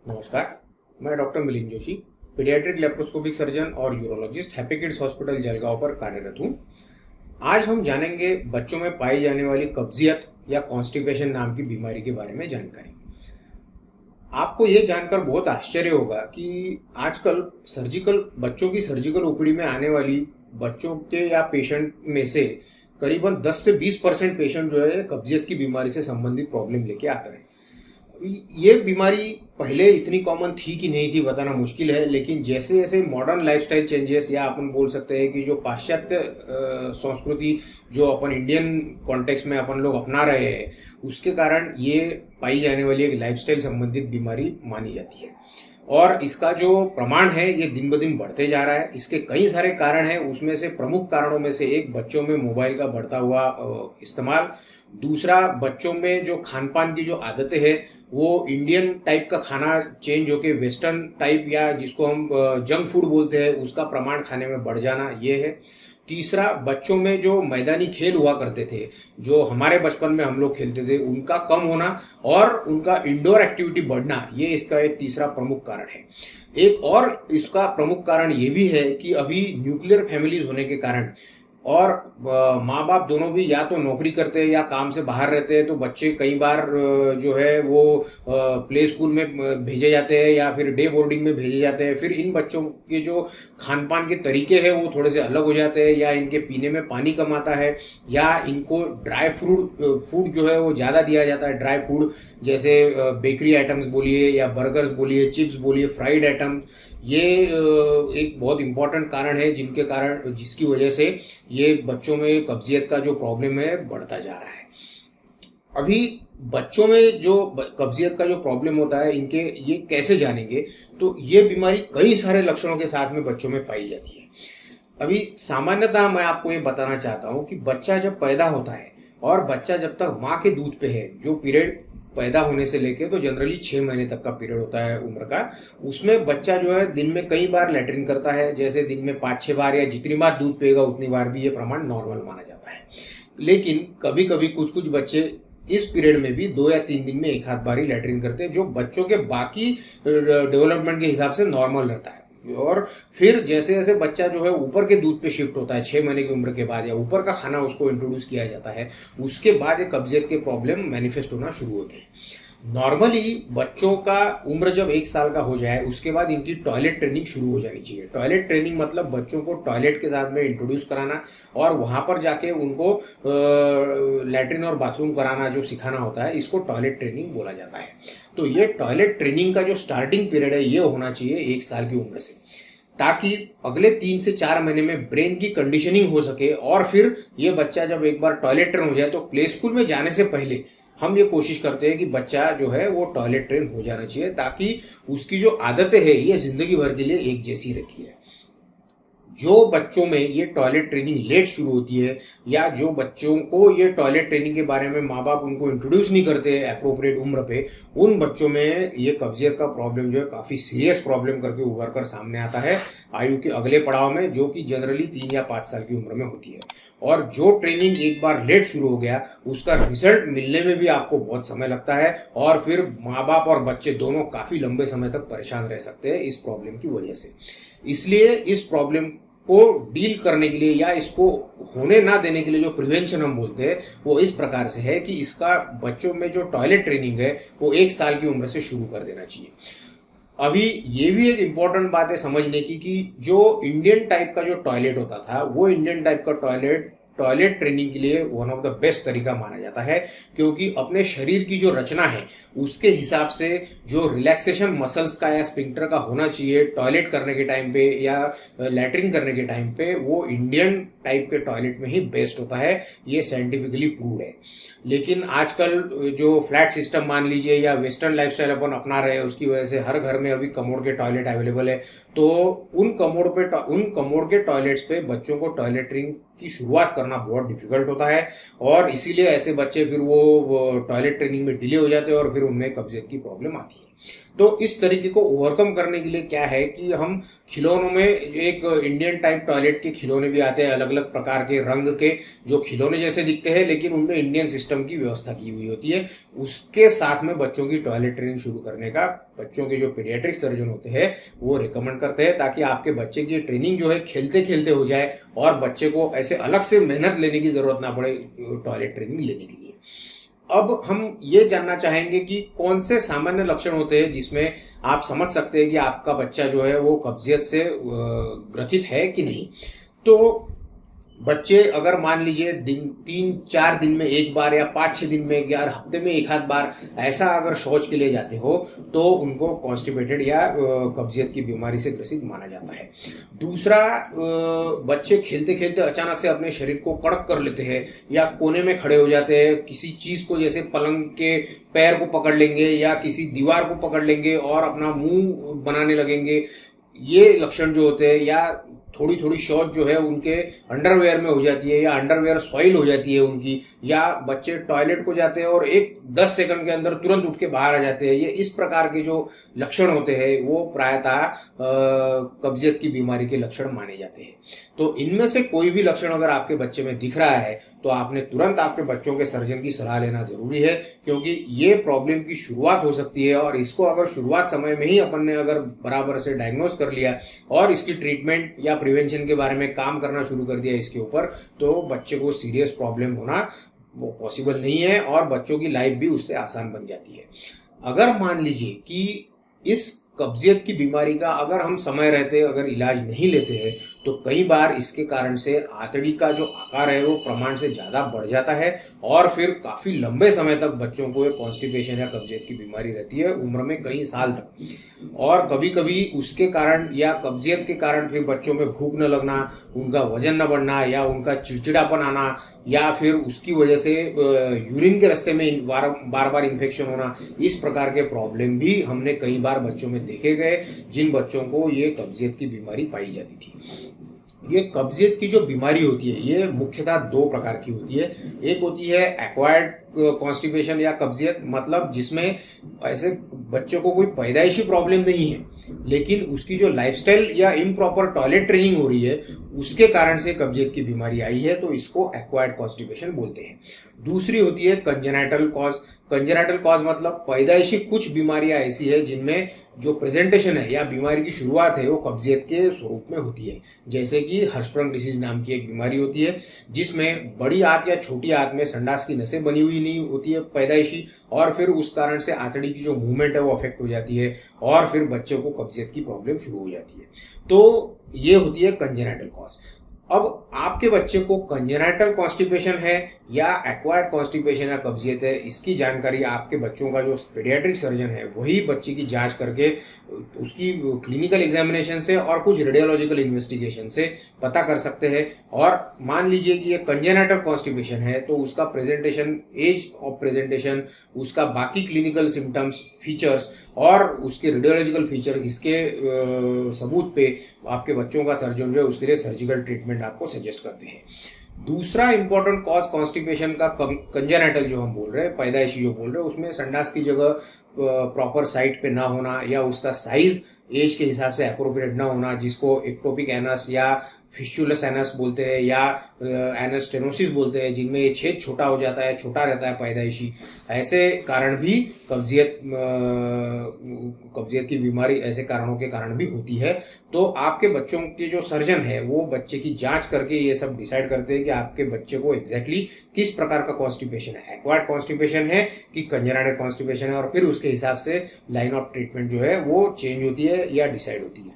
नमस्कार। मैं doctor Milind Joshi, paediatric laparoscopic surgeon और urologist Happy Kids Hospital Jalgaon पर कार्यरत हूँ। आज हम जानेंगे बच्चों में पाई जाने वाली कब्जियत या कॉन्स्टिपेशन नाम की बीमारी के बारे में जानकारी। आपको ये जानकर बहुत आश्चर्य होगा कि आजकल बच्चों की सर्जिकल ओपीडी में आने वाली बच्चों के या पेशेंट में से करीबन 10 से 20% पेशेंट जो है कब्जियत की बीमारी से संबंधित प्रॉब्लम लेके आते हैं। ये बीमारी पहले इतनी कॉमन थी कि नहीं थी बताना मुश्किल है, लेकिन जैसे जैसे मॉडर्न लाइफस्टाइल चेंजेस या अपन बोल सकते हैं कि जो पाश्चात्य संस्कृति जो अपन इंडियन कॉन्टेक्स्ट में अपन लोग अपना रहे हैं, उसके कारण ये पाई जाने वाली एक लाइफस्टाइल संबंधित बीमारी मानी जाती है। और इसका जो प्रमाण है ये दिन ब दिन बढ़ते जा रहा है। इसके कई सारे कारण हैं, उसमें से प्रमुख कारणों में से एक बच्चों में मोबाइल का बढ़ता हुआ इस्तेमाल, दूसरा बच्चों में जो खान पान की जो आदतें हैं वो इंडियन टाइप का खाना चेंज होके वेस्टर्न टाइप या जिसको हम जंक फूड बोलते हैं उसका प्रमाण खाने में बढ़ जाना ये है। तीसरा, बच्चों में जो मैदानी खेल हुआ करते थे, जो हमारे बचपन में हम लोग खेलते थे, उनका कम होना और उनका इंडोर एक्टिविटी बढ़ना, ये इसका एक तीसरा प्रमुख कारण है। एक और इसका प्रमुख कारण ये भी है कि अभी न्यूक्लियर फैमिलीज होने के कारण और माँ बाप दोनों भी या तो नौकरी करते हैं या काम से बाहर रहते हैं, तो बच्चे कई बार जो है वो प्ले स्कूल में भेजे जाते हैं या फिर डे बोर्डिंग में भेजे जाते हैं। फिर इन बच्चों के जो खान पान के तरीके हैं वो थोड़े से अलग हो जाते हैं, या इनके पीने में पानी कम आता है, या इनको ड्राई फूड जो है वो ज़्यादा दिया जाता है। ड्राई फूड जैसे बेकरी आइटम्स बोलिए या बर्गर्स बोलिए, चिप्स बोलिए, फ्राइड आइटम्स, ये एक बहुत इंपॉर्टेंट कारण है जिसकी वजह से ये बच्चों में कब्जियत का जो प्रॉब्लम है बढ़ता जा रहा है। अभी बच्चों में जो कब्जियत का जो प्रॉब्लम होता है, इनके ये कैसे जानेंगे, तो ये बीमारी कई सारे लक्षणों के साथ में बच्चों में पाई जाती है। अभी सामान्यतः मैं आपको ये बताना चाहता हूँ कि बच्चा जब पैदा होता है और बच्चा जब तक माँ के दूध पे है, जो पीरियड पैदा होने से लेके तो जनरली 6 महीने तक का पीरियड होता है उम्र का, उसमें बच्चा जो है दिन में कई बार लैट्रिन करता है। जैसे दिन में 5-6 बार या जितनी बार दूध पिएगा उतनी बार भी ये प्रमाण नॉर्मल माना जाता है। लेकिन कभी कभी कुछ बच्चे इस पीरियड में भी 2 या 3 दिन में एक आध बार ही लैट्रिन करते हैं, जो बच्चों के बाकी डेवलपमेंट के हिसाब से नॉर्मल रहता है। और फिर जैसे जैसे बच्चा जो है ऊपर के दूध पे शिफ्ट होता है 6 महीने की उम्र के बाद, या ऊपर का खाना उसको इंट्रोड्यूस किया जाता है, उसके बाद ये कब्जियत के प्रॉब्लम मैनिफेस्ट होना शुरू होते हैं। नॉर्मली बच्चों का उम्र जब 1 साल का हो जाए उसके बाद इनकी टॉयलेट ट्रेनिंग शुरू हो जानी चाहिए। टॉयलेट ट्रेनिंग मतलब बच्चों को टॉयलेट के साथ में इंट्रोड्यूस कराना और वहां पर जाके उनको लैट्रिन और बाथरूम कराना जो सिखाना होता है, इसको टॉयलेट ट्रेनिंग बोला जाता है। तो ये टॉयलेट ट्रेनिंग का जो स्टार्टिंग पीरियड है ये होना चाहिए 1 साल की उम्र से, ताकि अगले 3 से 4 महीने में ब्रेन की कंडीशनिंग हो सके। और फिर ये बच्चा जब एक बार टॉयलेट ट्रेन हो जाए तो प्ले स्कूल में जाने से पहले हम ये कोशिश करते हैं कि बच्चा जो है वो टॉयलेट ट्रेन हो जाना चाहिए, ताकि उसकी जो आदतें हैं ये जिंदगी भर के लिए एक जैसी रहती है। जो बच्चों में ये टॉयलेट ट्रेनिंग लेट शुरू होती है, या जो बच्चों को ये टॉयलेट ट्रेनिंग के बारे में माँ बाप उनको इंट्रोड्यूस नहीं करते अप्रोप्रिएट उम्र पे, उन बच्चों में ये कब्जियत का प्रॉब्लम जो है काफ़ी सीरियस प्रॉब्लम करके उभर कर सामने आता है आयु के अगले पड़ाव में, जो कि जनरली 3 या 5 साल की उम्र में होती है। और जो ट्रेनिंग एक बार लेट शुरू हो गया उसका रिजल्ट मिलने में भी आपको बहुत समय लगता है, और फिर माँ बाप और बच्चे दोनों काफ़ी लंबे समय तक परेशान रह सकते हैं इस प्रॉब्लम की वजह से। इसलिए इस प्रॉब्लम को डील करने के लिए या इसको होने ना देने के लिए जो प्रिवेंशन हम बोलते हैं वो इस प्रकार से है कि इसका बच्चों में जो टॉयलेट ट्रेनिंग है वो 1 साल की उम्र से शुरू कर देना चाहिए। अभी ये भी एक इम्पॉर्टेंट बात है समझने की कि जो इंडियन टाइप का जो टॉयलेट होता था, वो इंडियन टाइप का टॉयलेट ट्रेनिंग के लिए वन ऑफ द बेस्ट तरीका माना जाता है, क्योंकि अपने शरीर की जो रचना है उसके हिसाब से जो रिलैक्सेशन मसल्स का या स्पिंक्टर का होना चाहिए टॉयलेट करने के टाइम पे या लैट्रिन करने के टाइम पे, वो इंडियन टाइप के टॉयलेट में ही बेस्ट होता है। ये साइंटिफिकली प्रूव्ड है। लेकिन आजकल जो फ्लैट सिस्टम मान लीजिए या वेस्टर्न लाइफस्टाइल अपन अपना रहे हैं, उसकी वजह से हर घर में अभी कमोड के टॉयलेट अवेलेबल है। तो उन कमोड के टॉयलेट्स पे बच्चों को टॉयलेटरिंग की शुरुआत करना बहुत डिफिकल्ट होता है, और इसीलिए ऐसे बच्चे फिर वो टॉयलेट ट्रेनिंग में डिले हो जाते हैं और फिर उनमें कब्जियत की प्रॉब्लम आती है। तो इस तरीके को ओवरकम करने के लिए क्या है कि हम खिलौनों में एक इंडियन टाइप टॉयलेट के खिलौने भी आते हैं, अलग अलग प्रकार के रंग के, जो खिलौने जैसे दिखते हैं लेकिन उनमें इंडियन सिस्टम की व्यवस्था की हुई होती है। उसके साथ में बच्चों की टॉयलेट ट्रेनिंग शुरू करने का बच्चों के जो पीडियाट्रिक सर्जन होते हैं वो रिकमेंड करते हैं, ताकि आपके बच्चे की ट्रेनिंग जो है खेलते खेलते हो जाए और बच्चे को ऐसे अलग से मेहनत लेने की जरूरत ना पड़े टॉयलेट ट्रेनिंग लेने के लिए। अब हम ये जानना चाहेंगे कि कौन से सामान्य लक्षण होते हैं जिसमें आप समझ सकते हैं कि आपका बच्चा जो है वो कब्जियत से ग्रसित है कि नहीं। तो बच्चे अगर मान लीजिए 3-4 दिन में एक बार या 5-6 दिन में या हफ्ते में एक आध बार ऐसा अगर शौच के लिए जाते हो तो उनको कॉन्स्टिपेटेड या कब्जियत की बीमारी से ग्रसित माना जाता है। दूसरा, बच्चे खेलते खेलते अचानक से अपने शरीर को कड़क कर लेते हैं या कोने में खड़े हो जाते हैं, किसी चीज को जैसे पलंग के पैर को पकड़ लेंगे या किसी दीवार को पकड़ लेंगे और अपना मुंह बनाने लगेंगे। ये लक्षण जो होते हैं, या थोड़ी थोड़ी शौच जो है उनके अंडरवेयर में हो जाती है या अंडरवेयर सॉइल हो जाती है उनकी, या बच्चे टॉयलेट को जाते हैं और 10 सेकंड के अंदर तुरंत उठ के बाहर आ जाते हैं। ये इस प्रकार के जो लक्षण होते हैं वो प्रायतः कब्जियत की बीमारी के लक्षण माने जाते हैं। तो इनमें से कोई भी लक्षण अगर आपके बच्चे में दिख रहा है तो आपने तुरंत आपके बच्चों के सर्जन की सलाह लेना जरूरी है, क्योंकि ये प्रॉब्लम की शुरुआत हो सकती है और इसको अगर शुरुआत समय में ही अपन ने अगर बराबर से डायग्नोज कर लिया और इसकी ट्रीटमेंट या प्रिवेंशन के बारे में काम करना शुरू कर दिया इसके ऊपर, तो बच्चे को सीरियस प्रॉब्लम होना वो पॉसिबल नहीं है और बच्चों की लाइफ भी उससे आसान बन जाती है। अगर मान लीजिए कि इस कब्जियत की बीमारी का अगर हम समय रहते अगर इलाज नहीं लेते हैं तो कई बार इसके कारण से आंतड़ी का जो आकार है वो प्रमाण से ज़्यादा बढ़ जाता है और फिर काफ़ी लंबे समय तक बच्चों को कॉन्स्टिपेशन या कब्जियत की बीमारी रहती है, उम्र में कई साल तक। और कभी कभी उसके कारण या कब्जियत के कारण फिर बच्चों में भूख न लगना, उनका वजन न बढ़ना या उनका चिड़चिड़ापन आना या फिर उसकी वजह से यूरिन के रास्ते में बार बार इन्फेक्शन होना, इस प्रकार के प्रॉब्लम भी हमने कई बार बच्चों में देखे गए जिन बच्चों को ये कब्जियत की बीमारी पाई जाती थी। ये कब्जियत की जो बीमारी होती है ये मुख्यतः 2 प्रकार की होती है। एक होती है एक्वायर्ड कॉन्स्टिपेशन या कब्जियत, मतलब जिसमें ऐसे बच्चों को कोई पैदाइशी प्रॉब्लम नहीं है लेकिन उसकी जो लाइफस्टाइल या इम्प्रॉपर टॉयलेट ट्रेनिंग हो रही है उसके कारण से कब्जियत की बीमारी आई है, तो इसको एक्वायर्ड कॉन्स्टिपेशन बोलते हैं। दूसरी होती है कंजेनाइटल कॉज। कंजेनाइटल कॉज मतलब पैदाइशी कुछ बीमारियां ऐसी है जिनमें जो प्रेजेंटेशन है या बीमारी की शुरुआत है वो कब्जियत के स्वरूप में होती है, जैसे कि हर्शबर्ग डिसीज नाम की एक बीमारी होती है जिसमें बड़ी आंत या छोटी आंत में संडास की नसें बनी हुई नहीं होती है पैदाइशी, और फिर उस कारण से आंतड़ी की जो मूवमेंट है वो अफेक्ट हो जाती है और फिर बच्चे को कब्जियत की प्रॉब्लम शुरू हो जाती है। तो ये होती है कंजेनाइटल कॉज। अब आपके बच्चे को कंजेनाइटल कॉन्स्टिपेशन है या एक्वायर्ड कॉन्स्टिपेशन या कब्जियत है, इसकी जानकारी आपके बच्चों का जो पीडियाट्रिक सर्जन है वही बच्चे की जांच करके उसकी क्लिनिकल एग्जामिनेशन से और कुछ रेडियोलॉजिकल इन्वेस्टिगेशन से पता कर सकते हैं। और मान लीजिए कि ये कंजेनाइटल कॉन्स्टिपेशन है तो उसका प्रेजेंटेशन, एज ऑफ प्रेजेंटेशन, उसका बाकी क्लिनिकल सिम्टम्स, फीचर्स और उसके रेडियोलॉजिकल फीचर, इसके सबूत पे आपके बच्चों का सर्जन जो है उसके लिए सर्जिकल ट्रीटमेंट आपको सजेस्ट करते हैं। दूसरा इंपॉर्टेंट कॉज कॉन्स्टिपेशन का कंजेनाइटल जो हम बोल रहे हैं, पैदाइशी जो बोल रहे हैं, उसमें संडास की जगह प्रॉपर साइट पे ना होना या उसका साइज एज के हिसाब से अप्रोप्रिएट ना होना, जिसको एक्टोपिक एनस या फिस्टुलस एनस बोलते हैं या एनस स्टेनोसिस बोलते हैं, जिनमें ये छेद छोटा हो जाता है, छोटा रहता है पैदाइशी। ऐसे कारण भी कब्जियत की बीमारी ऐसे कारणों के कारण भी होती है। तो आपके बच्चों के जो सर्जन है वो बच्चे की जांच करके ये सब डिसाइड करते हैं कि आपके बच्चे को एग्जैक्टली किस प्रकार का कॉन्स्टिपेशन है, एक्वायर्ड कॉन्स्टिपेशन है कि कंजेनाइटल कॉन्स्टिपेशन है, और फिर उसके हिसाब से लाइन ऑफ ट्रीटमेंट जो है वो चेंज होती है या डिसाइड होती है।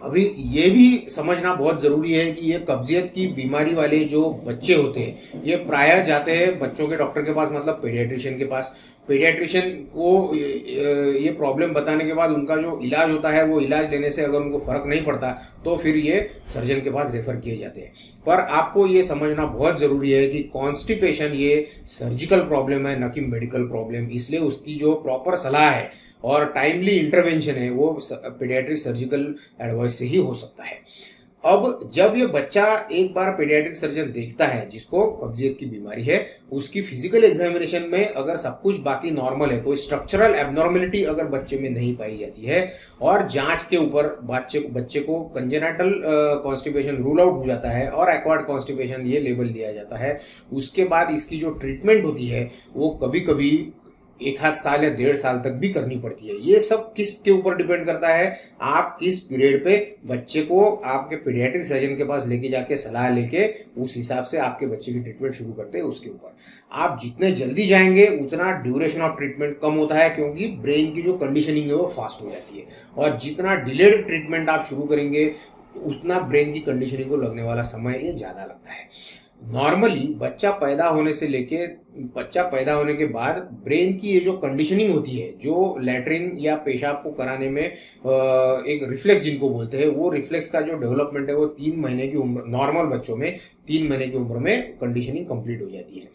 अभी ये भी समझना बहुत ज़रूरी है कि ये कब्जियत की बीमारी वाले जो बच्चे होते हैं ये प्रायः जाते हैं बच्चों के डॉक्टर के पास, मतलब पीडियाट्रिशियन के पास। पीडियाट्रिशियन को ये प्रॉब्लम बताने के बाद उनका जो इलाज होता है वो इलाज लेने से अगर उनको फ़र्क नहीं पड़ता तो फिर ये सर्जन के पास रेफर किए जाते हैं। पर आपको ये समझना बहुत ज़रूरी है कि कॉन्स्टिपेशन ये सर्जिकल प्रॉब्लम है, न कि मेडिकल प्रॉब्लम। इसलिए उसकी जो प्रॉपर सलाह है और टाइमली इंटरवेंशन है वो पीडियाट्रिक सर्जिकल एडवाइस से ही हो सकता है। अब जब ये बच्चा एक बार पीडियाट्रिक सर्जन देखता है जिसको कब्जियत की बीमारी है, उसकी फिजिकल एग्जामिनेशन में अगर सब कुछ बाकी नॉर्मल है, कोई स्ट्रक्चरल एबनॉर्मेलिटी अगर बच्चे में नहीं पाई जाती है और जांच के ऊपर बच्चे को कंजेनाइटल कॉन्स्टिपेशन रूल आउट हो जाता है और एक्वायर्ड कॉन्स्टिपेशन ये लेबल दिया जाता है, उसके बाद इसकी जो ट्रीटमेंट होती है वो कभी कभी 1 आध साल या 1.5 साल तक भी करनी पड़ती है। ये सब किसके ऊपर डिपेंड करता है, आप किस पीरियड पे बच्चे को आपके पीडियाट्रिक सर्जन के पास लेके जाके सलाह लेके उस हिसाब से आपके बच्चे की ट्रीटमेंट शुरू करते हैं उसके ऊपर। आप जितने जल्दी जाएंगे उतना ड्यूरेशन ऑफ ट्रीटमेंट कम होता है, क्योंकि ब्रेन की जो कंडीशनिंग है वो फास्ट हो जाती है, और जितना डिलेड ट्रीटमेंट आप शुरू करेंगे उतना ब्रेन की कंडीशनिंग को लगने वाला समय ये ज़्यादा लगता है। नॉर्मली बच्चा पैदा होने के बाद ब्रेन की ये जो कंडीशनिंग होती है, जो लैट्रिन या पेशाब को कराने में एक रिफ्लेक्स जिनको बोलते हैं, वो रिफ्लेक्स का जो डेवलपमेंट है वो 3 महीने की उम्र, नॉर्मल बच्चों में 3 महीने की उम्र में कंडीशनिंग कंप्लीट हो जाती है।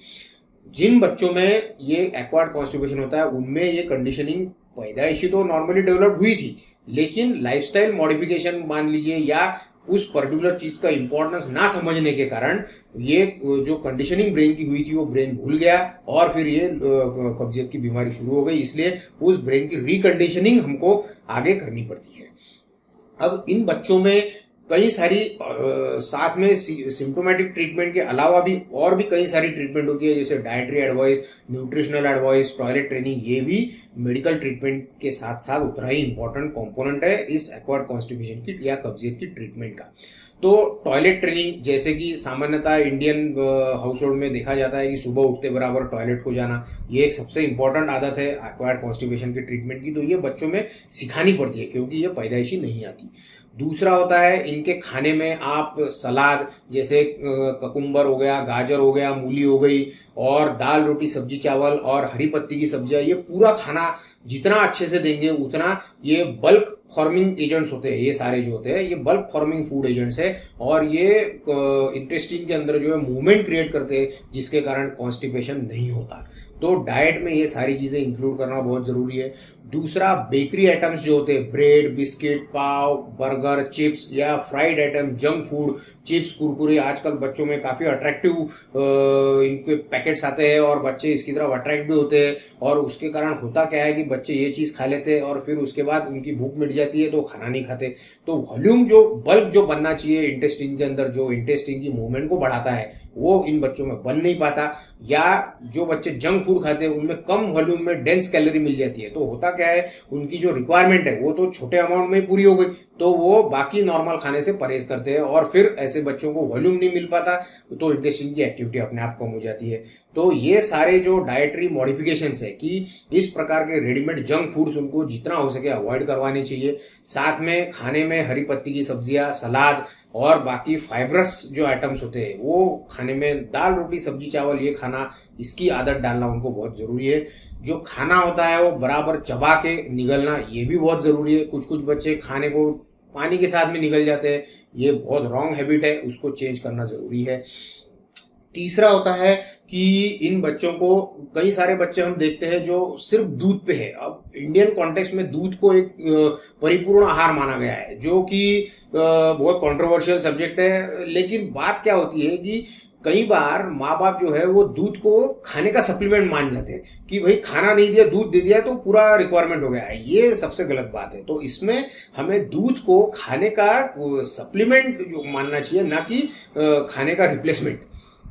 जिन बच्चों में ये एक्वायर्ड कॉन्स्टिपेशन होता है उनमें ये कंडीशनिंग पैदाइशी तो नॉर्मली डेवलप हुई थी, लेकिन लाइफस्टाइल मॉडिफिकेशन मान लीजिए या उस पर्टिकुलर चीज का इंपॉर्टेंस ना समझने के कारण ये जो कंडीशनिंग ब्रेन की हुई थी वो ब्रेन भूल गया और फिर ये कब्जियत की बीमारी शुरू हो गई। इसलिए उस ब्रेन की रिकंडीशनिंग हमको आगे करनी पड़ती है। अब इन बच्चों में कई सारी साथ में सिम्टोमेटिक ट्रीटमेंट के अलावा भी और भी कई सारी ट्रीटमेंट होती है, जैसे dietary advice, nutritional advice, toilet training. ये भी मेडिकल ट्रीटमेंट के साथ साथ उतना ही इंपॉर्टेंट कंपोनेंट है इस एक्वायर्ड कॉन्स्टिपेशन की या कब्जियत की ट्रीटमेंट का। तो टॉयलेट ट्रेनिंग, जैसे कि सामान्यतः इंडियन हाउस होल्ड में देखा जाता है कि सुबह उठते बराबर टॉयलेट को जाना, ये एक सबसे इंपॉर्टेंट आदत है एक्वायर्ड कॉन्स्टिपेशन की ट्रीटमेंट की। तो ये बच्चों में सिखानी पड़ती है क्योंकि ये पैदाइशी नहीं आती। दूसरा होता है इनके खाने में आप सलाद, जैसे ककुम्बर हो गया, गाजर हो गया, मूली हो गई, और दाल रोटी सब्जी चावल और हरी पत्ती की सब्जियां, ये पूरा खाना जितना अच्छे से देंगे उतना ये बल्क फॉर्मिंग एजेंट्स होते हैं। ये सारे जो होते हैं ये बल्क फॉर्मिंग फूड एजेंट्स है और ये इंटेस्टाइन के अंदर जो है मूवमेंट क्रिएट करते हैं जिसके कारण कॉन्स्टिपेशन नहीं होता। तो डाइट में ये सारी चीजें इंक्लूड करना बहुत जरूरी है। दूसरा, बेकरी आइटम्स जो होते हैं, ब्रेड, बिस्किट, पाव, बर्गर, चिप्स या fried item, junk food, chips, Kurkure, आजकल बच्चों में काफी अट्रैक्टिव इनके पैकेट्स आते हैं और बच्चे इसकी तरफ अट्रैक्ट भी होते हैं। और उसके कारण होता क्या है कि बच्चे ये चीज खा लेते हैं और फिर उसके बाद उनकी भूख मिट जाती है तो खाना नहीं खाते। तो वॉल्यूम जो बल्क जो बनना चाहिए इंटेस्टाइन के अंदर, जो इंटेस्टाइन की मूवमेंट को बढ़ाता है, वो इन बच्चों में बन नहीं पाता। या जो बच्चे जंक फूड खाते हैं उनमें कम वॉल्यूम में डेंस कैलोरी मिल जाती है। तो होता क्या है, उनकी जो रिक्वायरमेंट है वो तो छोटे अमाउंट में पूरी हो गई, तो वो बाकी नॉर्मल खाने से परहेज करते हैं और फिर ऐसे बच्चों को वॉल्यूम नहीं मिल पाता तो इंटेस्टाइन की एक्टिविटी अपने आप कम हो जाती है। तो ये सारे जो डाइटरी मॉडिफिकेशंस है कि इस प्रकार के रेडीमेड जंक फूड्स उनको जितना हो सके अवॉइड करवाने चाहिए। साथ में खाने में हरी पत्ती की सब्जियां, सलाद और बाकी फाइब्रस जो आइटम्स होते हैं वो खाने में, दाल रोटी सब्जी चावल ये खाना, इसकी आदत डालना उनको बहुत जरूरी है। जो खाना होता है वो बराबर चबा के निगलना, ये भी बहुत जरूरी है। कुछ कुछ बच्चे खाने को पानी के साथ में निगल जाते हैं, ये बहुत रॉन्ग हैबिट है, उसको चेंज करना जरूरी है। तीसरा होता है कि इन बच्चों को, कई सारे बच्चे हम देखते हैं जो सिर्फ दूध पे है। अब इंडियन कॉन्टेक्स्ट में दूध को एक परिपूर्ण आहार माना गया है, जो कि बहुत कंट्रोवर्शियल सब्जेक्ट है। लेकिन बात क्या होती है कि कई बार माँ बाप जो है वो दूध को खाने का सप्लीमेंट मान जाते हैं कि भाई खाना नहीं दिया, दूध दे दिया तो पूरा रिक्वायरमेंट हो गया है। ये सबसे गलत बात है। तो इसमें हमें दूध को खाने का सप्लीमेंट जो मानना चाहिए, ना कि खाने का रिप्लेसमेंट।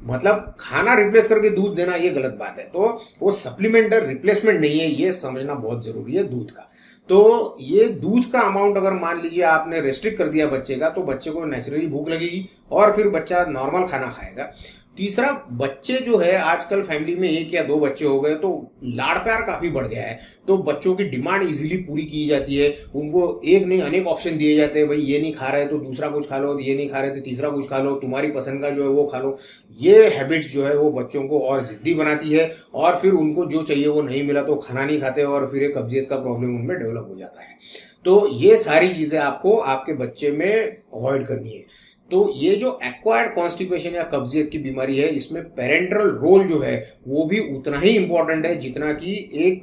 मतलब खाना रिप्लेस करके दूध देना ये गलत बात है। तो वो सप्लीमेंट है, रिप्लेसमेंट नहीं है, ये समझना बहुत जरूरी है दूध का। तो ये दूध का अमाउंट अगर मान लीजिए आपने रेस्ट्रिक्ट कर दिया बच्चे का, तो बच्चे को नेचुरली भूख लगेगी और फिर बच्चा नॉर्मल खाना खाएगा। तीसरा, बच्चे जो है आजकल फैमिली में 1 या 2 बच्चे हो गए तो लाड़ प्यार काफी बढ़ गया है, तो बच्चों की डिमांड इजीली पूरी की जाती है। उनको एक नहीं अनेक ऑप्शन दिए जाते हैं, भाई ये नहीं खा रहे तो दूसरा कुछ खा लो, ये नहीं खा रहे तो तीसरा कुछ खा लो, तुम्हारी पसंद का जो है वो खा लो। ये हैबिट्स जो है वो बच्चों को और जिद्दी बनाती है और फिर उनको जो चाहिए वो नहीं मिला तो खाना नहीं खाते और फिर एक कब्जियत का प्रॉब्लम उनमें डेवलप हो जाता है। तो ये सारी चीजें आपको आपके बच्चे में अवॉइड करनी है। तो ये जो एक्वायर्ड कॉन्स्टिपेशन या कब्जियत की बीमारी है, इसमें पेरेंटल रोल जो है वो भी उतना ही इंपॉर्टेंट है जितना कि एक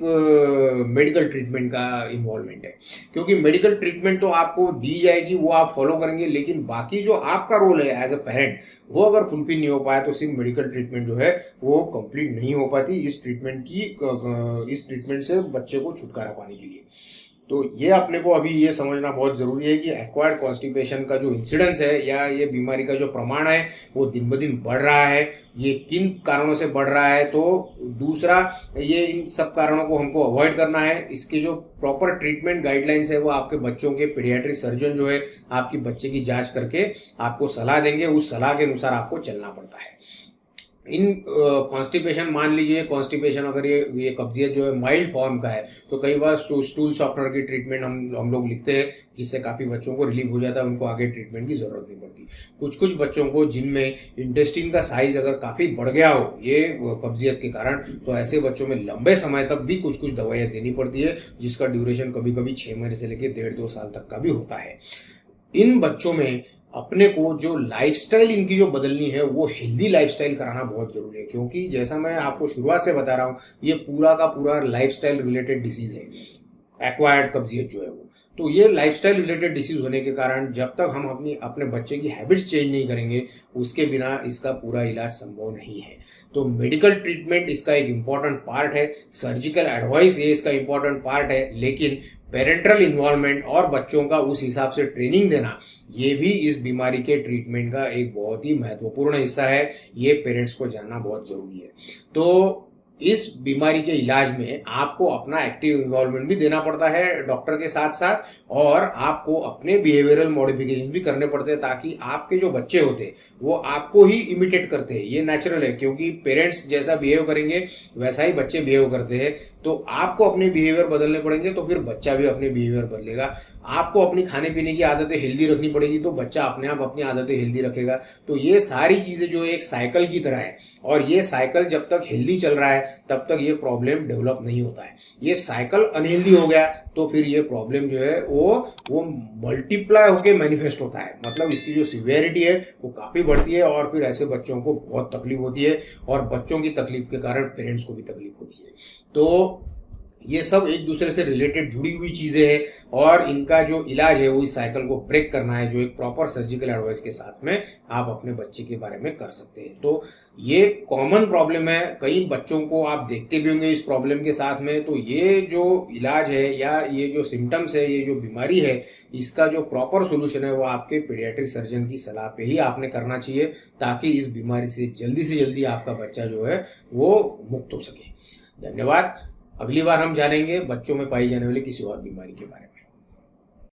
मेडिकल ट्रीटमेंट का इन्वॉल्वमेंट है। क्योंकि मेडिकल ट्रीटमेंट तो आपको दी जाएगी, वो आप फॉलो करेंगे, लेकिन बाकी जो आपका रोल है एज अ पेरेंट, वो अगर फुलफिल नहीं हो पाया तो सिर्फ मेडिकल ट्रीटमेंट जो है वो कंप्लीट नहीं हो पाती इस ट्रीटमेंट से बच्चे को छुटकारा पाने के लिए। तो ये अपने को अभी ये समझना बहुत ज़रूरी है कि एक्वायर्ड कॉन्स्टिपेशन का जो इंसिडेंस है या ये बीमारी का जो प्रमाण है वो दिन ब दिन बढ़ रहा है। ये किन कारणों से बढ़ रहा है, तो दूसरा ये इन सब कारणों को हमको अवॉइड करना है। इसके जो प्रॉपर ट्रीटमेंट गाइडलाइंस है वो आपके बच्चों के पीडियाट्रिक सर्जन जो है आपकी बच्चे की जांच करके आपको सलाह देंगे, उस सलाह के अनुसार आपको चलना पड़ता है। इन कॉन्स्टिपेशन, मान लीजिए कॉन्स्टिपेशन अगर ये कब्जियत जो है माइल्ड फॉर्म का है, तो कई बार स्टूल सॉफ्टनर की ट्रीटमेंट हम लोग लिखते हैं, जिससे काफ़ी बच्चों को रिलीफ हो जाता है, उनको आगे ट्रीटमेंट की ज़रूरत नहीं पड़ती। कुछ बच्चों को जिनमें इंटेस्टिन का साइज अगर काफ़ी बढ़ गया हो ये कब्जियत के कारण, तो ऐसे बच्चों में लंबे समय तक भी कुछ दवाइयाँ देनी पड़ती है, जिसका ड्यूरेशन कभी कभी 6 महीने से लेकर 1.5-2 साल तक का भी होता है। इन बच्चों में अपने को जो लाइफस्टाइल इनकी जो बदलनी है वो हेल्दी लाइफस्टाइल कराना बहुत जरूरी है, क्योंकि जैसा मैं आपको शुरुआत से बता रहा हूँ ये पूरा का पूरा लाइफस्टाइल रिलेटेड डिसीज है एक्वायर्ड कब्जियत जो है वो। तो ये लाइफस्टाइल रिलेटेड डिसीज होने के कारण जब तक हम अपने बच्चे की हैबिट्स चेंज नहीं करेंगे, उसके बिना इसका पूरा इलाज संभव नहीं है। तो मेडिकल ट्रीटमेंट इसका एक इम्पॉर्टेंट पार्ट है, सर्जिकल एडवाइस ये इसका इम्पॉर्टेंट पार्ट है, लेकिन पेरेंटल इन्वॉल्वमेंट और बच्चों का उस हिसाब से ट्रेनिंग देना ये भी इस बीमारी के ट्रीटमेंट का एक बहुत ही महत्वपूर्ण हिस्सा है। ये पेरेंट्स को जानना बहुत जरूरी है। तो इस बीमारी के इलाज में आपको अपना एक्टिव इन्वॉल्वमेंट भी देना पड़ता है डॉक्टर के साथ साथ, और आपको अपने बिहेवियरल मॉडिफिकेशन भी करने पड़ते हैं, ताकि आपके जो बच्चे होते हैं वो आपको ही इमिटेट करते हैं। ये नेचुरल है, क्योंकि पेरेंट्स जैसा बिहेव करेंगे वैसा ही बच्चे बिहेव करते हैं। तो आपको अपने बिहेवियर बदलने पड़ेंगे, तो फिर बच्चा भी अपने बिहेवियर बदलेगा। आपको अपनी खाने पीने की आदतें हेल्दी रखनी पड़ेगी, तो बच्चा अपने आप अपनी आदतें हेल्दी रखेगा। तो ये सारी चीजें जो एक साइकिल की तरह है, और ये साइकिल जब तक हेल्दी चल रहा है तब तक ये प्रॉब्लम डेवलप नहीं होता है। ये साइकिल अनहेल्दी हो गया तो फिर ये प्रॉब्लम जो है वो मल्टीप्लाई होके मैनिफेस्ट होता है, मतलब इसकी जो सिवियरिटी है वो काफी बढ़ती है, और फिर ऐसे बच्चों को बहुत तकलीफ होती है, और बच्चों की तकलीफ के कारण पेरेंट्स को भी तकलीफ होती है। तो ये सब एक दूसरे से रिलेटेड जुड़ी हुई चीजें हैं, और इनका जो इलाज है वो इस साइकिल को ब्रेक करना है, जो एक प्रॉपर सर्जिकल एडवाइस के साथ में आप अपने बच्चे के बारे में कर सकते हैं। तो ये कॉमन प्रॉब्लम है, कई बच्चों को आप देखते भी होंगे इस प्रॉब्लम के साथ में। तो ये जो इलाज है या ये जो सिम्टम्स है, ये जो बीमारी है, इसका जो प्रॉपर सोल्यूशन है वो आपके पीडियाट्रिक सर्जन की सलाह पे ही आपने करना चाहिए, ताकि इस बीमारी से जल्दी आपका बच्चा जो है वो मुक्त हो सके। धन्यवाद। अगली बार हम जानेंगे बच्चों में पाई जाने वाली किसी और बीमारी के बारे में।